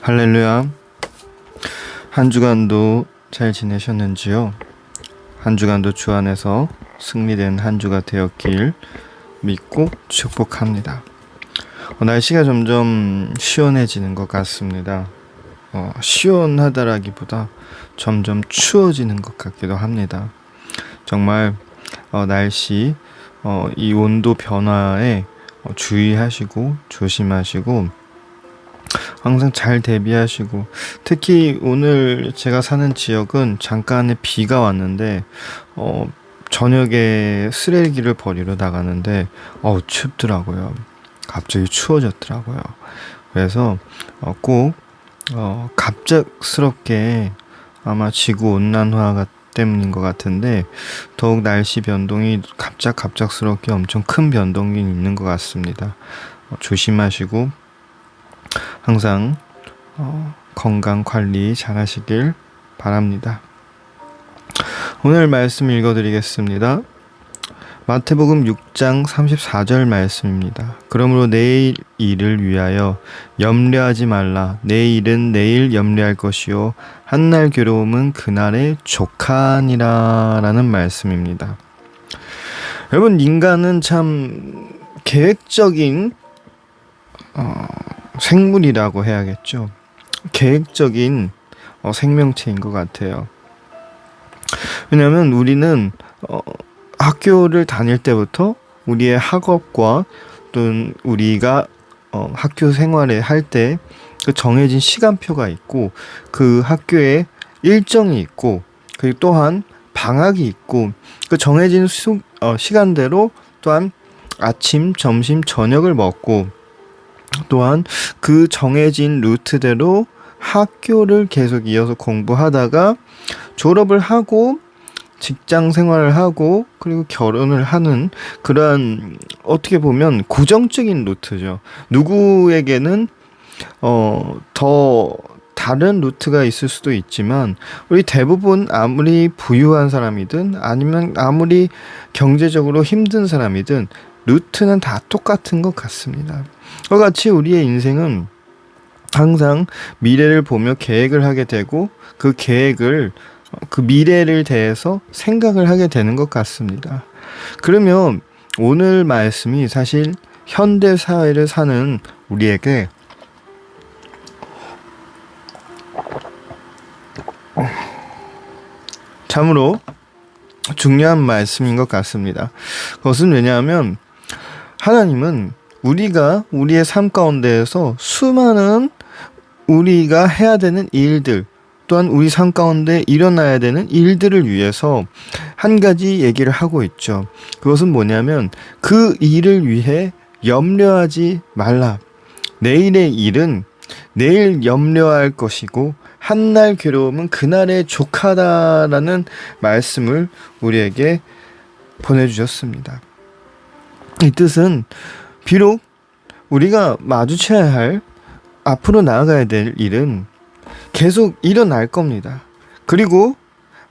할렐루야. 한 주간도 잘 지내셨는지요? 한 주간도 주 안에서 승리된 한 주가 되었길 믿고 축복합니다. 날씨가 점점 시원해지는 것 같습니다. 시원하다라기보다 점점 추워지는 것 같기도 합니다. 정말 날씨 이 온도 변화에 주의하시고 조심하시고 항상 잘 대비하시고, 특히 오늘 제가 사는 지역은 잠깐의 비가 왔는데 저녁에 쓰레기를 버리러 나가는데 춥더라고요. 갑자기 추워졌더라고요. 그래서 꼭 갑작스럽게 아마 지구 온난화가 때문인 것 같은데 더욱 날씨 변동이 갑작스럽게 엄청 큰 변동이 있는 것 같습니다. 조심하시고 항상 건강 관리 잘 하시길 바랍니다. 오늘 말씀 읽어드리겠습니다. 마태복음 6장 34절 말씀입니다. 그러므로 내일 일을 위하여 염려하지 말라. 내일은 내일 염려할 것이요 한날 괴로움은 그날의 족하니라 라는 말씀입니다. 여러분, 인간은 참 계획적인 생물이라고 해야겠죠. 계획적인 생명체인 것 같아요. 왜냐하면 우리는 학교를 다닐 때부터 우리의 학업과 또는 우리가 학교 생활을 할 때 그 정해진 시간표가 있고 그 학교에 일정이 있고 그리고 또한 방학이 있고 그 정해진 시간대로 또한 아침, 점심, 저녁을 먹고 또한 그 정해진 루트대로 학교를 계속 이어서 공부하다가 졸업을 하고 직장 생활을 하고 그리고 결혼을 하는 그러한 어떻게 보면 고정적인 루트죠. 누구에게는 더 다른 루트가 있을 수도 있지만 우리 대부분 아무리 부유한 사람이든 아니면 아무리 경제적으로 힘든 사람이든 루트는 다 똑같은 것 같습니다. 그와 같이 우리의 인생은 항상 미래를 보며 계획을 하게 되고 그 계획을 그 미래를 대해서 생각을 하게 되는 것 같습니다. 그러면 오늘 말씀이 사실 현대 사회를 사는 우리에게 참으로 중요한 말씀인 것 같습니다. 그것은 왜냐하면 하나님은 우리가 우리의 삶 가운데에서 수많은 우리가 해야 되는 일들 또한 우리 삶 가운데 일어나야 되는 일들을 위해서 한 가지 얘기를 하고 있죠. 그것은 뭐냐면 그 일을 위해 염려하지 말라. 내일의 일은 내일 염려할 것이고 한날 괴로움은 그날의 족하다라는 말씀을 우리에게 보내주셨습니다. 이 뜻은 비록 우리가 마주쳐야 할 앞으로 나아가야 될 일은 계속 일어날 겁니다. 그리고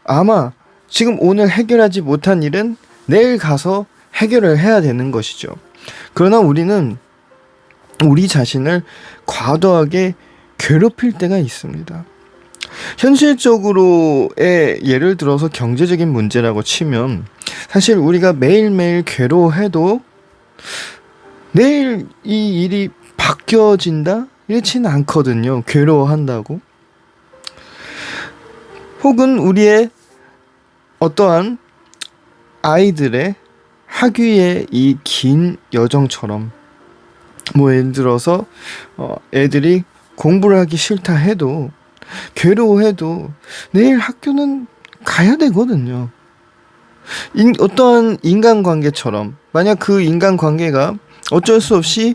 아마 지금 오늘 해결하지 못한 일은 내일 가서 해결을 해야 되는 것이죠. 그러나 우리는 우리 자신을 과도하게 괴롭힐 때가 있습니다. 현실적으로의 예를 들어서 경제적인 문제라고 치면 사실 우리가 매일매일 괴로워해도 내일 이 일이 바뀌어진다? 이렇지는 않거든요. 괴로워한다고. 혹은 우리의 어떠한 아이들의 학위의 이 긴 여정처럼 예를 들어서 애들이 공부를 하기 싫다 해도 괴로워해도 내일 학교는 가야 되거든요. 어떠한 인간관계처럼 만약 그 인간관계가 어쩔 수 없이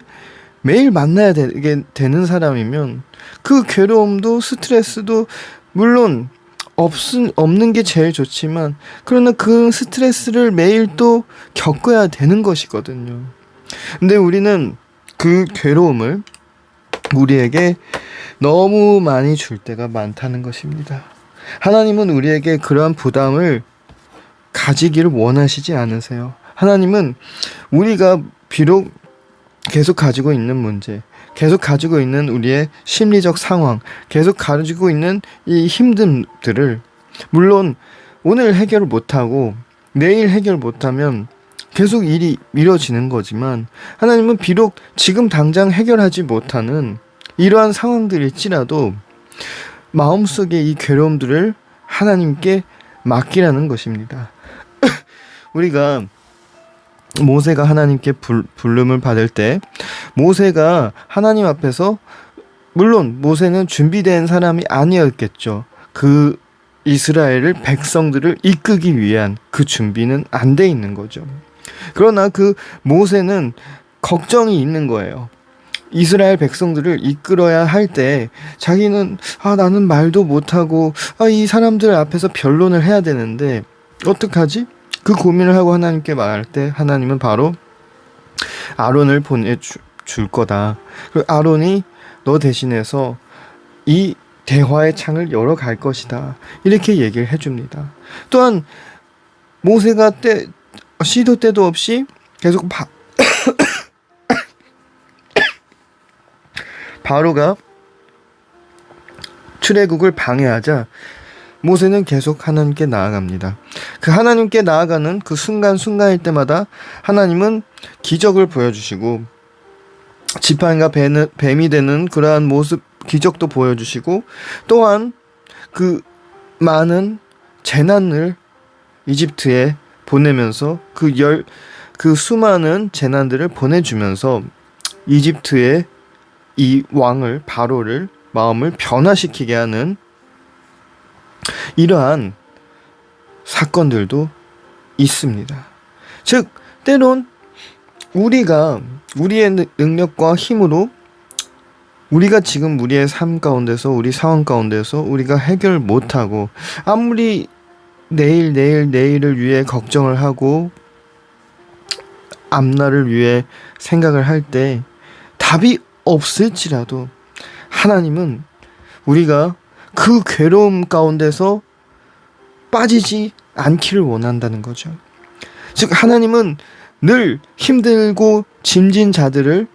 매일 만나야 되는 사람이면 그 괴로움도 스트레스도 물론 없는 게 제일 좋지만 그러나 그 스트레스를 매일 또 겪어야 되는 것이거든요. 근데 우리는 그 괴로움을 우리에게 너무 많이 줄 때가 많다는 것입니다. 하나님은 우리에게 그러한 부담을 가지기를 원하시지 않으세요. 하나님은 우리가 비록 계속 가지고 있는 문제, 계속 가지고 있는 우리의 심리적 상황, 계속 가지고 있는 이 힘듦들을, 물론 오늘 해결을 못하고 내일 해결 못하면 계속 일이 미뤄지는 거지만, 하나님은 비록 지금 당장 해결하지 못하는 이러한 상황들일지라도 마음속에 이 괴로움들을 하나님께 맡기라는 것입니다. 우리가 모세가 하나님께 부름을 받을 때, 모세가 하나님 앞에서, 물론 모세는 준비된 사람이 아니었겠죠. 그 이스라엘을, 백성들을 이끄기 위한 그 준비는 안 돼 있는 거죠. 그러나 그 모세는 걱정이 있는 거예요. 이스라엘 백성들을 이끌어야 할 때 자기는 나는 말도 못하고 이 사람들 앞에서 변론을 해야 되는데 어떡하지? 그 고민을 하고 하나님께 말할 때, 하나님은 바로 아론을 보내줄 거다. 그리고 아론이 너 대신해서 이 대화의 창을 열어갈 것이다. 이렇게 얘기를 해줍니다. 또한 모세가 시도 때도 없이 계속 바로가 출애굽을 방해하자 모세는 계속 하나님께 나아갑니다. 그 하나님께 나아가는 그 순간순간일 때마다 하나님은 기적을 보여주시고, 지팡이가 뱀이 되는 그러한 모습, 기적도 보여주시고, 또한 그 많은 재난을 이집트에 보내면서 그 수많은 재난들을 보내주면서 이집트의 이 왕을, 바로를 마음을 변화시키게 하는 이러한 사건들도 있습니다. 즉, 때론 우리가 우리의 능력과 힘으로, 우리가 지금 우리의 삶 가운데서, 우리 상황 가운데서 우리가 해결 못하고, 아무리 내일을 위해 걱정을 하고 앞날을 위해 생각을 할 때 답이 없을지라도, 하나님은 우리가 그 괴로움 가운데서 빠지지 않기를 원한다는 거죠. 즉, 하나님은 늘 힘들고 짐진 자들을,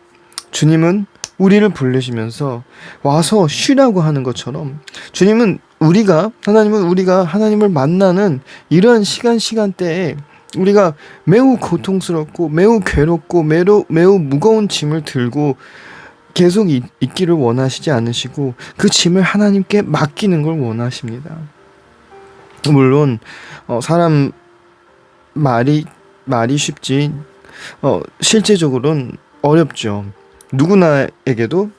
주님은 우리를 부르시면서 와서 쉬라고 하는 것처럼, 하나님은 우리가 하나님을 만나는 이러한 시간대에 우리가 매우 고통스럽고 매우 괴롭고 매우 무거운 짐을 들고 계속 있기를 원하시지 않으시고, 그 짐을 하나님께 맡기는 걸 원하십니다. 물론 사람 말이 쉽지 실제적으로는 어렵죠. 누구나에게도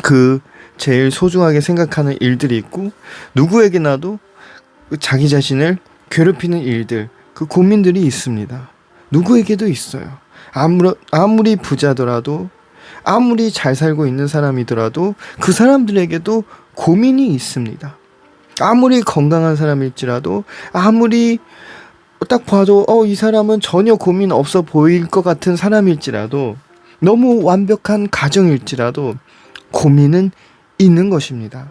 그 제일 소중하게 생각하는 일들이 있고, 누구에게나도 자기 자신을 괴롭히는 일들, 그 고민들이 있습니다. 누구에게도 있어요. 아무리 부자더라도, 아무리 잘 살고 있는 사람이더라도 그 사람들에게도 고민이 있습니다. 아무리 건강한 사람일지라도, 아무리 딱 봐도 이 사람은 전혀 고민 없어 보일 것 같은 사람일지라도, 너무 완벽한 가정일지라도 고민은 있는 것입니다.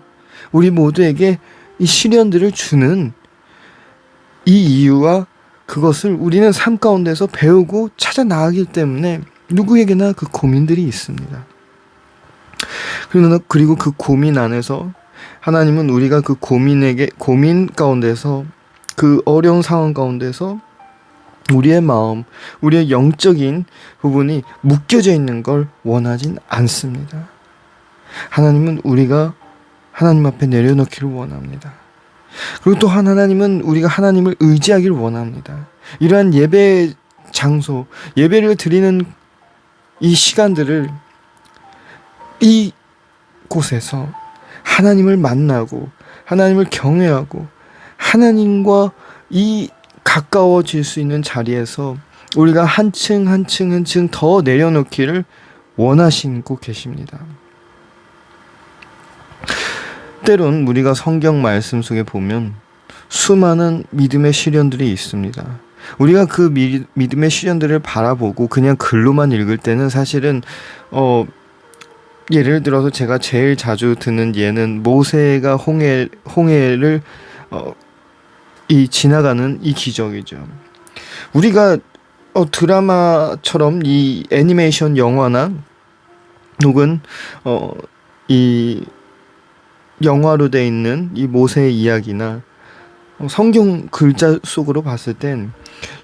우리 모두에게 이 시련들을 주는 이 이유와 그것을 우리는 삶 가운데서 배우고 찾아 나가기 때문에 누구에게나 그 고민들이 있습니다. 그리고 그 고민 안에서 하나님은 우리가 그 고민 가운데서, 그 어려운 상황 가운데서 우리의 마음, 우리의 영적인 부분이 묶여져 있는 걸 원하진 않습니다. 하나님은 우리가 하나님 앞에 내려놓기를 원합니다. 그리고 또 하나님은 우리가 하나님을 의지하기를 원합니다. 이러한 예배 장소, 예배를 드리는 이 시간들을, 이 곳에서 하나님을 만나고 하나님을 경외하고 하나님과 이 가까워질 수 있는 자리에서 우리가 한층 더 내려놓기를 원하시고 계십니다. 때론 우리가 성경 말씀 속에 보면 수많은 믿음의 시련들이 있습니다. 우리가 그 믿음의 시련들을 바라보고 그냥 글로만 읽을 때는 사실은 예를 들어서 제가 제일 자주 듣는 예는 모세가 홍해를 지나가는 이 기적이죠. 우리가 드라마처럼 이 애니메이션 영화나 혹은 이 영화로 돼 있는 이 모세의 이야기나 성경 글자 속으로 봤을 땐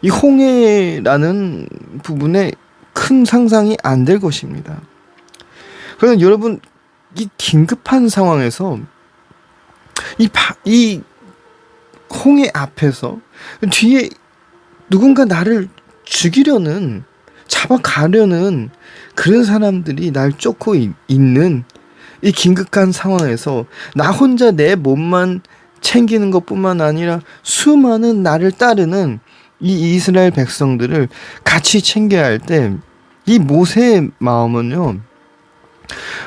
이 홍해라는 부분에 큰 상상이 안 될 것입니다. 그러나 여러분, 이 긴급한 상황에서 이 홍해 앞에서 뒤에 누군가 나를 죽이려는, 잡아가려는 그런 사람들이 날 쫓고 있는 이 긴급한 상황에서 나 혼자 내 몸만 챙기는 것뿐만 아니라 수많은 나를 따르는 이 이스라엘 백성들을 같이 챙겨야 할 때, 이 모세의 마음은요,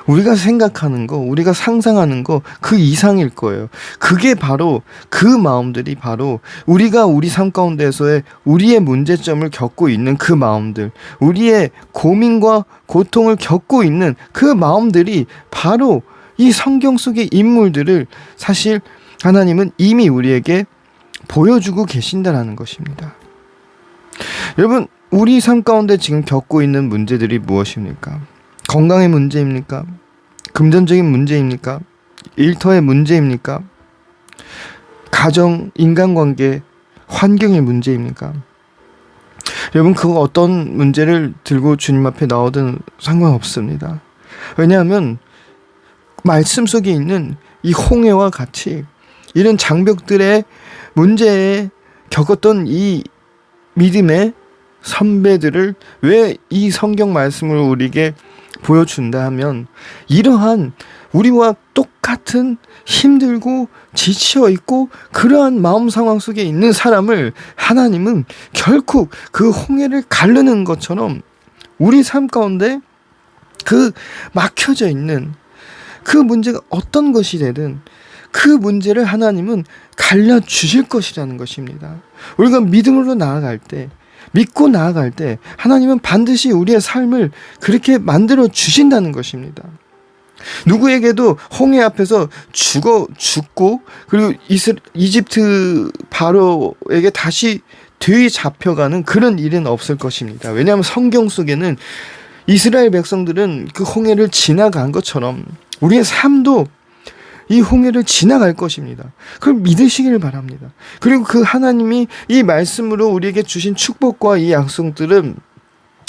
우리가 생각하는 거, 우리가 상상하는 거 그 이상일 거예요. 그게 바로, 그 마음들이 바로 우리가 우리 삶 가운데서의 우리의 문제점을 겪고 있는 그 마음들, 우리의 고민과 고통을 겪고 있는 그 마음들이 바로 이 성경 속의 인물들을 사실 하나님은 이미 우리에게 보여주고 계신다라는 것입니다. 여러분, 우리 삶 가운데 지금 겪고 있는 문제들이 무엇입니까? 건강의 문제입니까? 금전적인 문제입니까? 일터의 문제입니까? 가정, 인간관계, 환경의 문제입니까? 여러분, 그 어떤 문제를 들고 주님 앞에 나오든 상관없습니다. 왜냐하면 말씀 속에 있는 이 홍해와 같이 이런 장벽들의 문제에 겪었던 이 믿음의 선배들을 왜 이 성경 말씀을 우리에게 보여준다 하면, 이러한 우리와 똑같은 힘들고 지쳐 있고 그러한 마음 상황 속에 있는 사람을 하나님은 결국 그 홍해를 가르는 것처럼 우리 삶 가운데 그 막혀져 있는 그 문제가 어떤 것이 되든 그 문제를 하나님은 갈려주실 것이라는 것입니다. 우리가 믿음으로 나아갈 때, 믿고 나아갈 때 하나님은 반드시 우리의 삶을 그렇게 만들어 주신다는 것입니다. 누구에게도 홍해 앞에서 죽고 그리고 이집트 바로에게 다시 되잡혀가는 그런 일은 없을 것입니다. 왜냐하면 성경 속에는 이스라엘 백성들은 그 홍해를 지나간 것처럼 우리의 삶도 이 홍해를 지나갈 것입니다. 그걸 믿으시길 바랍니다. 그리고 그 하나님이 이 말씀으로 우리에게 주신 축복과 이 약속들은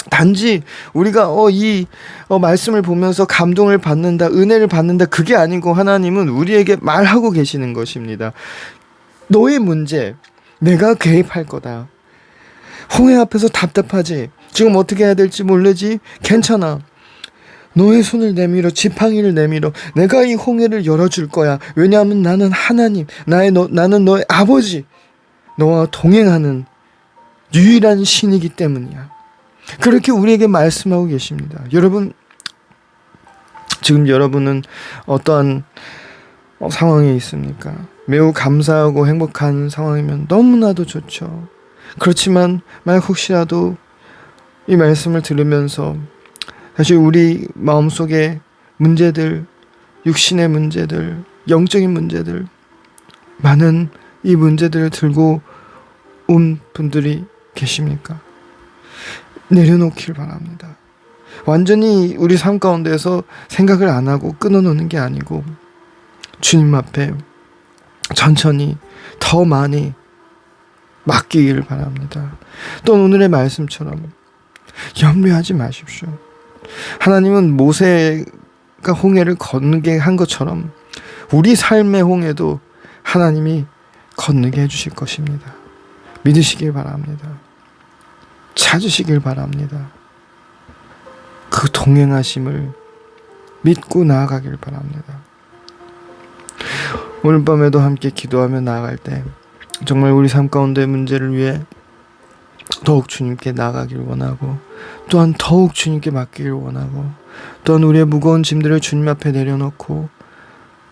단지 우리가 이 말씀을 보면서 감동을 받는다, 은혜를 받는다, 그게 아니고 하나님은 우리에게 말하고 계시는 것입니다. 너의 문제 내가 개입할 거다. 홍해 앞에서 답답하지? 지금 어떻게 해야 될지 모르지? 괜찮아. 너의 손을 내밀어, 지팡이를 내밀어. 내가 이 홍해를 열어줄 거야. 왜냐하면 나는 하나님, 나는 너의 아버지, 너와 동행하는 유일한 신이기 때문이야. 그렇게 우리에게 말씀하고 계십니다. 여러분, 지금 여러분은 어떠한 상황에 있습니까? 매우 감사하고 행복한 상황이면 너무나도 좋죠. 그렇지만 만약 혹시라도 이 말씀을 들으면서 사실 우리 마음속에 문제들, 육신의 문제들, 영적인 문제들, 많은 이 문제들을 들고 온 분들이 계십니까? 내려놓길 바랍니다. 완전히 우리 삶 가운데서 생각을 안 하고 끊어놓는 게 아니고 주님 앞에 천천히 더 많이 맡기길 바랍니다. 또 오늘의 말씀처럼 염려하지 마십시오. 하나님은 모세가 홍해를 건너게 한 것처럼 우리 삶의 홍해도 하나님이 건너게 해주실 것입니다. 믿으시길 바랍니다. 찾으시길 바랍니다. 그 동행하심을 믿고 나아가길 바랍니다. 오늘 밤에도 함께 기도하며 나아갈 때 정말 우리 삶 가운데 문제를 위해 더욱 주님께 나아가길 원하고, 또한 더욱 주님께 맡기길 원하고, 또한 우리의 무거운 짐들을 주님 앞에 내려놓고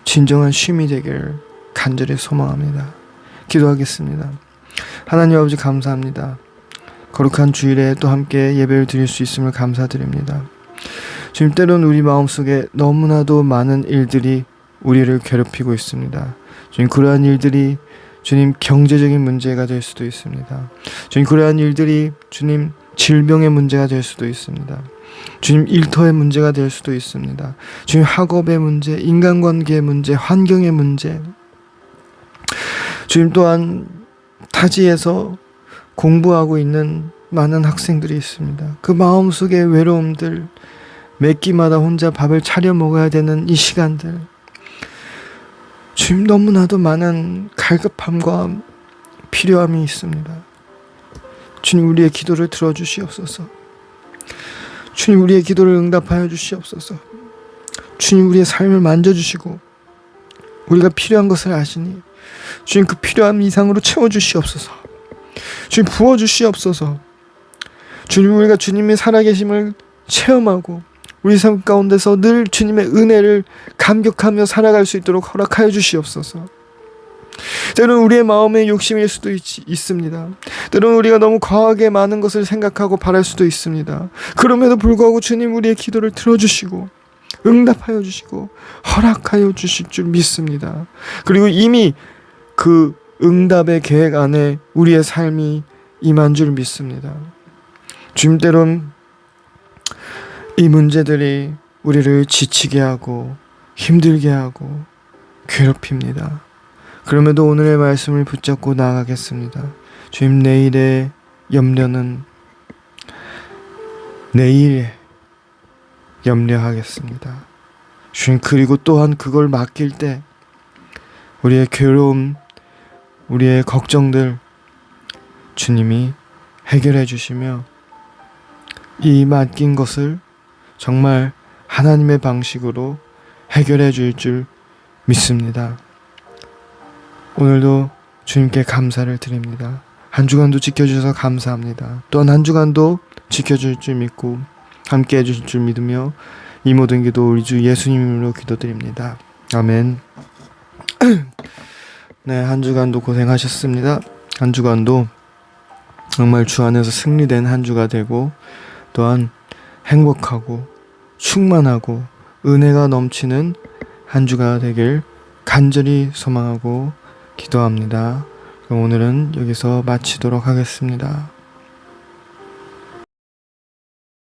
진정한 쉼이 되기를 간절히 소망합니다. 기도하겠습니다. 하나님 아버지, 감사합니다. 거룩한 주일에 또 함께 예배를 드릴 수 있음을 감사드립니다. 주님, 때론 우리 마음속에 너무나도 많은 일들이 우리를 괴롭히고 있습니다. 주님, 그러한 일들이 주님 경제적인 문제가 될 수도 있습니다. 주님, 그러한 일들이 주님 질병의 문제가 될 수도 있습니다. 주님, 일터의 문제가 될 수도 있습니다. 주님, 학업의 문제, 인간관계의 문제, 환경의 문제. 주님, 또한 타지에서 공부하고 있는 많은 학생들이 있습니다. 그 마음속의 외로움들, 매 끼마다 혼자 밥을 차려 먹어야 되는 이 시간들, 주님, 너무나도 많은 갈급함과 필요함이 있습니다. 주님, 우리의 기도를 들어주시옵소서. 주님, 우리의 기도를 응답하여 주시옵소서. 주님, 우리의 삶을 만져주시고 우리가 필요한 것을 아시니 주님, 그 필요함 이상으로 채워주시옵소서. 주님, 부어주시옵소서. 주님, 우리가 주님의 살아계심을 체험하고 우리 삶 가운데서 늘 주님의 은혜를 감격하며 살아갈 수 있도록 허락하여 주시옵소서. 때로는 우리의 마음의 욕심일 수도 있습니다. 때로는 우리가 너무 과하게 많은 것을 생각하고 바랄 수도 있습니다. 그럼에도 불구하고 주님, 우리의 기도를 들어주시고 응답하여 주시고 허락하여 주실 줄 믿습니다. 그리고 이미 그 응답의 계획 안에 우리의 삶이 임한 줄 믿습니다. 주님, 때론 이 문제들이 우리를 지치게 하고 힘들게 하고 괴롭힙니다. 그럼에도 오늘의 말씀을 붙잡고 나아가겠습니다. 주님, 내일의 염려는 내일 염려하겠습니다. 주님, 그리고 또한 그걸 맡길 때 우리의 괴로움, 우리의 걱정들 주님이 해결해 주시며 이 맡긴 것을 정말 하나님의 방식으로 해결해 줄 줄 믿습니다. 오늘도 주님께 감사를 드립니다. 한 주간도 지켜주셔서 감사합니다. 또한 한 주간도 지켜줄 줄 믿고 함께 해주실 줄 믿으며 이 모든 기도 우리 주 예수님 이름으로 기도드립니다. 아멘. 네, 한 주간도 고생하셨습니다. 한 주간도 정말 주 안에서 승리된 한 주가 되고 또한 행복하고 충만하고 은혜가 넘치는 한 주가 되길 간절히 소망하고 기도합니다. 그럼 오늘은 여기서 마치도록 하겠습니다.